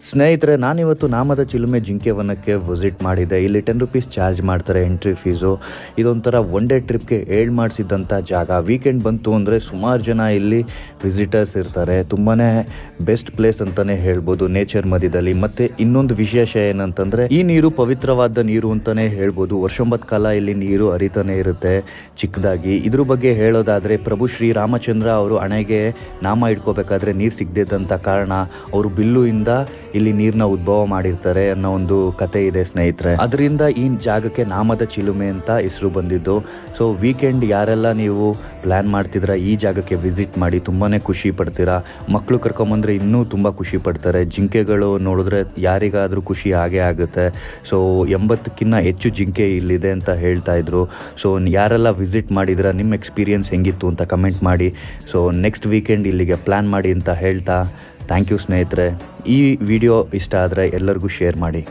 ಸ್ನೇಹಿತರೆ, ನಾನಿವತ್ತು ನಾಮದ ಚಿಲುಮೆ ಜಿಂಕೆ ವನಕ್ಕೆ ವಿಸಿಟ್ ಮಾಡಿದ್ದೆ. ಇಲ್ಲಿ 10 ರೂಪೀಸ್ ಚಾರ್ಜ್ ಮಾಡ್ತಾರೆ ಎಂಟ್ರಿ ಫೀಸು. ಇದೊಂಥರ ಒನ್ ಡೇ ಟ್ರಿಪ್ಗೆ ಮಾಡಿಸಿದ್ದಂಥ ಜಾಗ. ವೀಕೆಂಡ್ ಬಂತು ಅಂದರೆ ಸುಮಾರು ಜನ ಇಲ್ಲಿ ವಿಸಿಟರ್ಸ್ ಇರ್ತಾರೆ. ತುಂಬಾ ಬೆಸ್ಟ್ ಪ್ಲೇಸ್ ಅಂತಲೇ ಹೇಳ್ಬೋದು ನೇಚರ್ ಮಧ್ಯದಲ್ಲಿ. ಮತ್ತು ಇನ್ನೊಂದು ವಿಶೇಷ ಏನಂತಂದರೆ ಈ ನೀರು ಪವಿತ್ರವಾದ ನೀರು ಅಂತಲೇ ಹೇಳ್ಬೋದು. ವರ್ಷೊಂಬತ್ತು ಕಾಲ ಇಲ್ಲಿ ನೀರು ಹರಿತಾನೆ ಇರುತ್ತೆ ಚಿಕ್ಕದಾಗಿ. ಇದ್ರ ಬಗ್ಗೆ ಹೇಳೋದಾದರೆ ಪ್ರಭು ಶ್ರೀರಾಮಚಂದ್ರ ಅವರು ಹಣೆಗೆ ನಾಮ ಇಟ್ಕೋಬೇಕಾದ್ರೆ ನೀರು ಸಿಗದಿದ್ದಂಥ ಕಾರಣ ಅವರು ಬಿಲ್ಲುವಿಂದ ಇಲ್ಲಿ ನೀರನ್ನ ಉದ್ಭವ ಮಾಡಿರ್ತಾರೆ ಅನ್ನೋ ಒಂದು ಕತೆ ಇದೆ ಸ್ನೇಹಿತರೆ. ಅದರಿಂದ ಈ ಜಾಗಕ್ಕೆ ನಾಮದ ಚಿಲುಮೆ ಅಂತ ಹೆಸರು ಬಂದಿದ್ದು. ಸೊ ವೀಕೆಂಡ್ ಯಾರೆಲ್ಲ ನೀವು ಪ್ಲ್ಯಾನ್ ಮಾಡ್ತಿದ್ರ ಈ ಜಾಗಕ್ಕೆ ವಿಸಿಟ್ ಮಾಡಿ, ತುಂಬಾ ಖುಷಿ ಪಡ್ತೀರಾ. ಮಕ್ಕಳು ಕರ್ಕೊಂಬಂದ್ರೆ ಇನ್ನೂ ತುಂಬ ಖುಷಿ ಪಡ್ತಾರೆ. ಜಿಂಕೆಗಳು ನೋಡಿದ್ರೆ ಯಾರಿಗಾದರೂ ಖುಷಿ ಆಗೇ ಆಗುತ್ತೆ. ಸೊ 80ಕ್ಕಿಂತ ಹೆಚ್ಚು ಜಿಂಕೆ ಇಲ್ಲಿದೆ ಅಂತ ಹೇಳ್ತಾ ಇದ್ರು. ಸೊ ಯಾರೆಲ್ಲ ವಿಸಿಟ್ ಮಾಡಿದ್ರ ನಿಮ್ಮ ಎಕ್ಸ್ಪೀರಿಯನ್ಸ್ ಹೆಂಗಿತ್ತು ಅಂತ ಕಮೆಂಟ್ ಮಾಡಿ. ಸೊ ನೆಕ್ಸ್ಟ್ ವೀಕೆಂಡ್ ಇಲ್ಲಿಗೆ ಪ್ಲ್ಯಾನ್ ಮಾಡಿ ಅಂತ ಹೇಳ್ತಾ ಥ್ಯಾಂಕ್ ಯು ಸ್ನೇಹಿತರೆ. ಈ ವಿಡಿಯೋ ಇಷ್ಟ ಆದರೆ ಎಲ್ಲರಿಗೂ ಶೇರ್ ಮಾಡಿ.